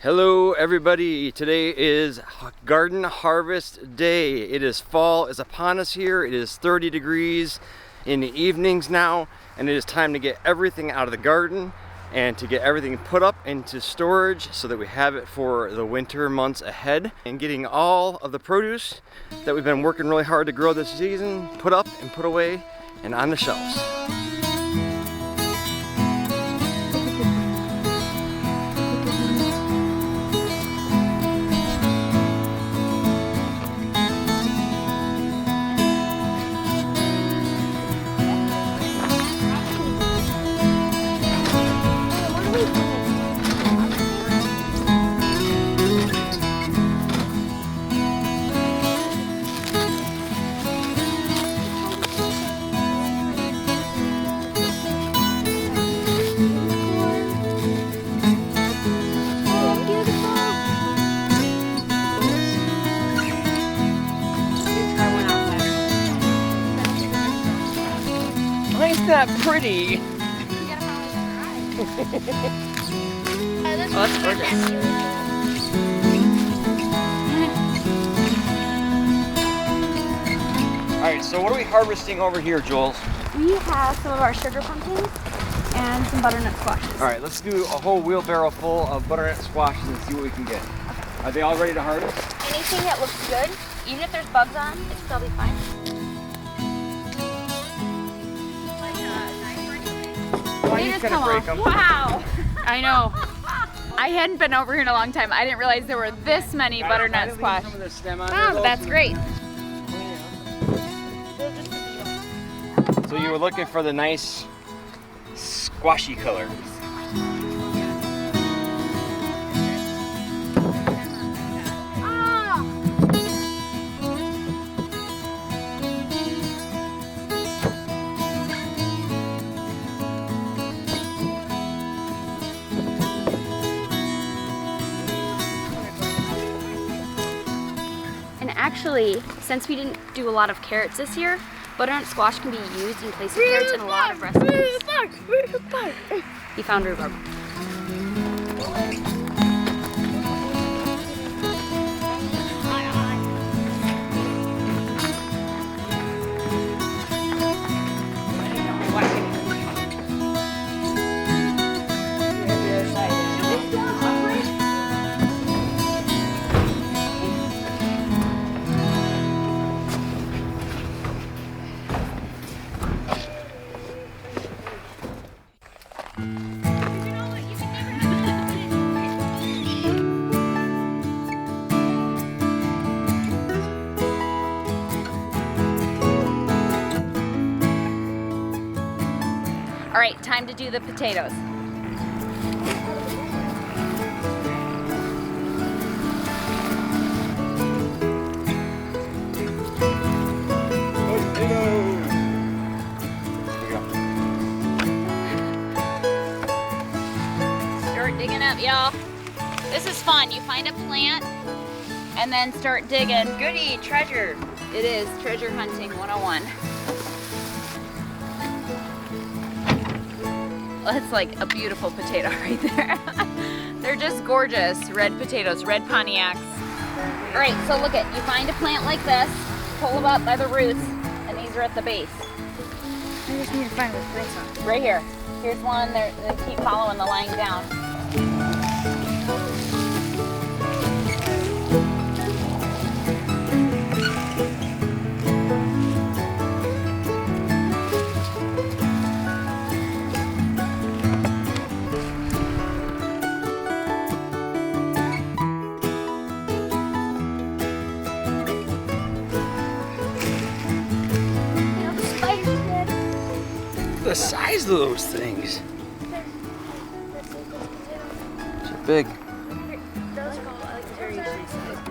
Hello everybody, today is garden harvest day. It is fall is upon us here. It is 30 degrees in the evenings now, and it is time to get everything out of the garden and to get everything put up into storage so that we have it for the winter months ahead, and getting all of the produce that we've been working really hard to grow this season put up and put away and on the shelves. Isn't that pretty? Oh, that's gorgeous. Alright, so what are we harvesting over here, Jules? We have some of our sugar pumpkins and some butternut squashes. Alright, let's do a whole wheelbarrow full of butternut squashes and see what we can get. Okay. Are they all ready to harvest? Anything that looks good, even if there's bugs on, it's probably fine. They just come off. Wow! I know. I hadn't been over here in a long time. I didn't realize there were this many butternut squash. Oh, that's great. So you were looking for the nice squashy color. Actually, since we didn't do a lot of carrots this year, butternut squash can be used in place of carrots in a lot of recipes. You found rhubarb. All right, time to do the potatoes. Start digging up, y'all. This is fun. You find a plant and then start digging. Goody, treasure. It is treasure hunting 101. That's like a beautiful potato right there. They're just gorgeous. Red potatoes, red Pontiacs. All right, so look at, you find a plant like this, pull them up by the roots, and these are at the base. I just need to find where the plants are. Right here. Here's one, they keep following the line down. The size of those things. They're big.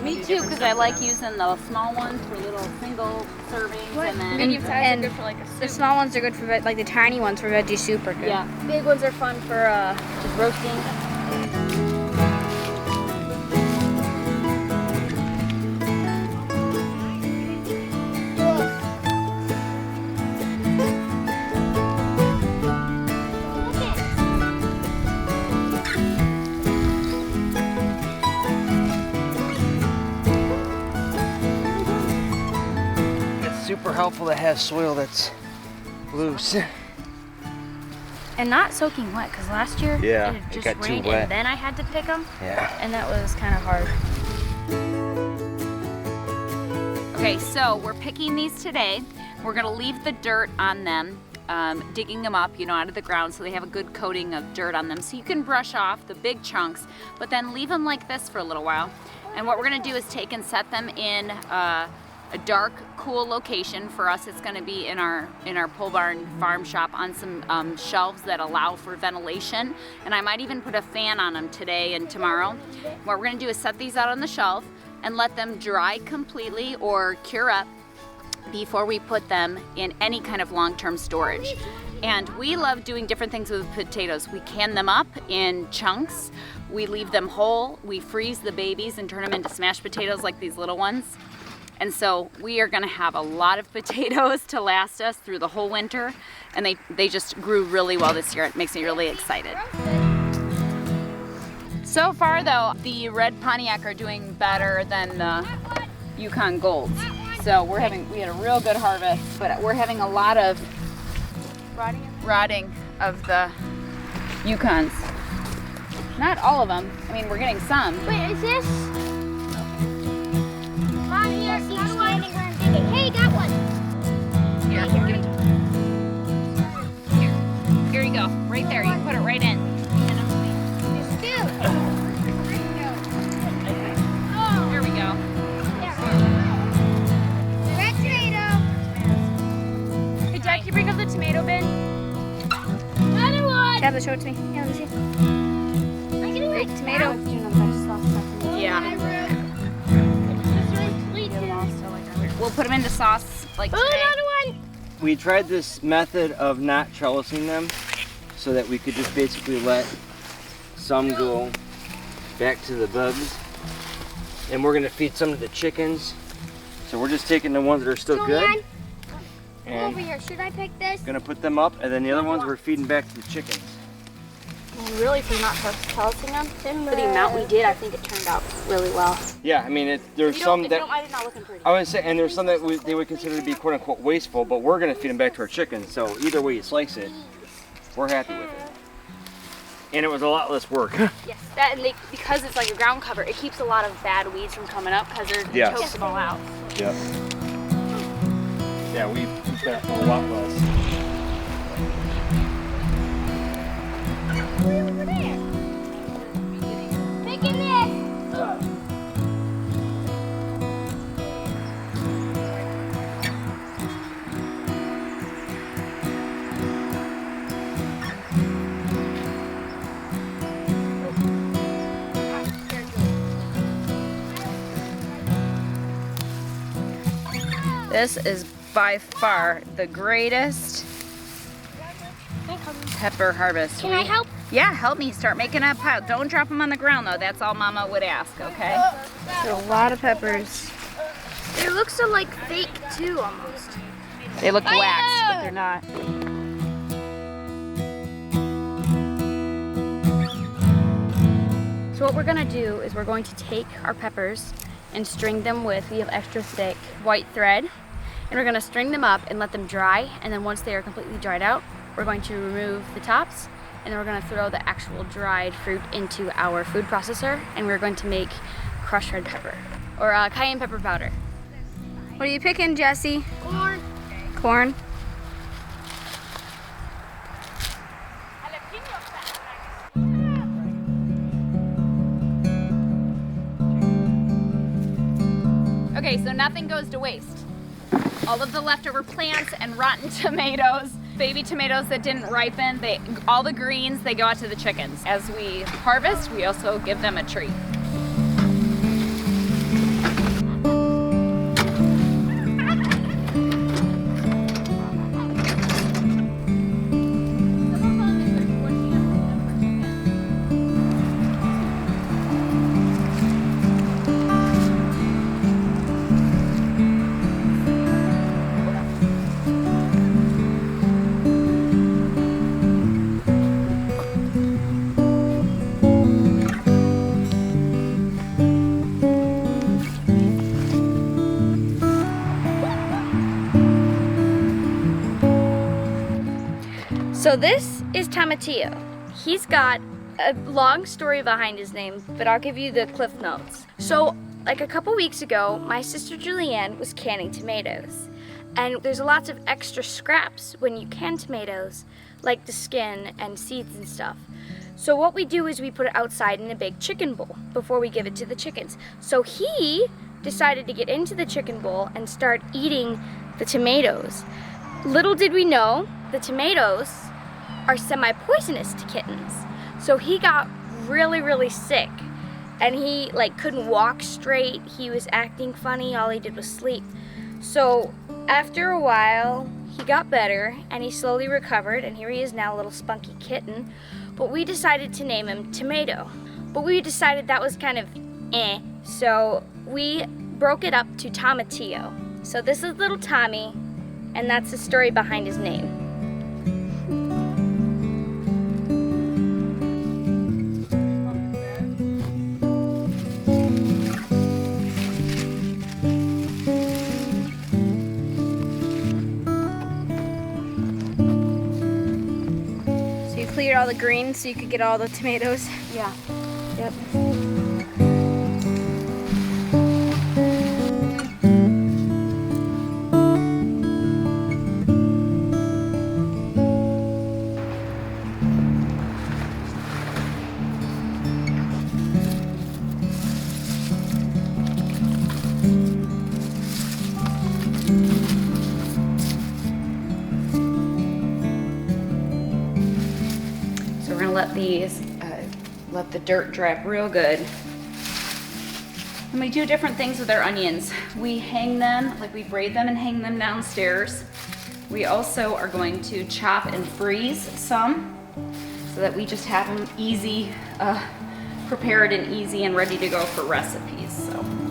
Me too, because I like using the small ones for little single servings, and then Medium size are good for like a soup. The small ones are good for like the tiny ones for veggie soup are good. Yeah, big ones are fun for just roasting. super helpful to have soil that's loose. And not soaking wet, because last year Yeah, it it just got too rained wet. and then I had to pick them. Yeah. And that was kind of hard. Okay, so we're picking these today. We're gonna leave the dirt on them, digging them up, you know, out of the ground so they have a good coating of dirt on them. So you can brush off the big chunks, but then leave them like this for a little while. And what we're gonna do is take and set them in a dark, cool location. For us, it's gonna be in our pole barn farm shop on some shelves that allow for ventilation. And I might even put a fan on them today and tomorrow. What we're gonna do is set these out on the shelf and let them dry completely or cure up before we put them in any kind of long-term storage. And we love doing different things with potatoes. We can them up in chunks, we leave them whole, we freeze the babies and turn them into smashed potatoes like these little ones. And so we are gonna have a lot of potatoes to last us through the whole winter, and they just grew really well this year. It makes me really excited. So far though, the red Pontiac are doing better than the Yukon Golds. So we had a real good harvest, but we're having a lot of rotting of the Yukons. Not all of them. I mean, we're getting some. Wait, is this? Mom, here, see you standing where I'm digging. Hey, got one. Here, give it to me. Here you go. Right there. You can put it right in. There's two. Here we go. Red tomato. Hey, Dad, can you bring up the tomato bin? Another one. Tabitha, show it to me. Yeah, let me see. I'm gonna Great tomato. Yeah. We'll put them into sauce like Oh, today. another one. We tried this method of not trellising them so that we could just basically let some go back to the bugs. And we're gonna feed some to the chickens. So we're just taking the ones that are still good Julian, come and over here. Should I pick this? gonna put them up, and then the other ones we're feeding back to the chickens. And really, for not trellising them, for the amount we did, I think it turned out really well. Yeah, I mean, there's If you some don't that mind it not looking pretty. I would say, and there's some that they would consider to be quote unquote wasteful, but we're gonna feed them back to our chickens. So either way you slice it, we're happy with it. And it was a lot less work. Yes, that and because it's like a ground cover, it keeps a lot of bad weeds from coming up because it Yes. chokes them all out. Yep. Yeah, we spent a lot less. Over there. Picking this. This is by far the greatest pepper harvest. Can I help? Yeah, help me start making a pile. Don't drop them on the ground though. That's all Mama would ask, okay? So a lot of peppers. It looks so like fake too, almost. They look waxed, but they're not. So what we're gonna do is we're going to take our peppers and string them with, we have extra thick white thread, and we're gonna string them up and let them dry, and then once they are completely dried out, we're going to remove the tops, and then we're gonna throw the actual dried fruit into our food processor, and we're going to make crushed red pepper, or cayenne pepper powder. What are you picking, Jesse? Corn. Corn? Okay, so nothing goes to waste. All of the leftover plants and rotten tomatoes, baby tomatoes that didn't ripen, all the greens, they go out to the chickens. As we harvest, we also give them a treat. So this is Tomatillo. He's got a long story behind his name, but I'll give you the cliff notes. So like a couple weeks ago, my sister Julianne was canning tomatoes. And there's lots of extra scraps when you can tomatoes, like the skin and seeds and stuff. So what we do is we put it outside in a big chicken bowl before we give it to the chickens. So he decided to get into the chicken bowl and start eating the tomatoes. Little did we know, the tomatoes are semi-poisonous to kittens. So he got really, really sick. And he like couldn't walk straight. He was acting funny. All he did was sleep. So after a while, he got better and he slowly recovered. And here he is now, a little spunky kitten. But we decided to name him Tomato. But we decided that was kind of So we broke it up to Tomatillo. So this is little Tommy, and that's the story behind his name. Cleared all the greens so you could get all the tomatoes. Yeah. Yep. Let the dirt dry up real good. And we do different things with our onions. We hang them, like we braid them and hang them downstairs. We also are going to chop and freeze some so that we just have them easy, prepared and easy and ready to go for recipes. So.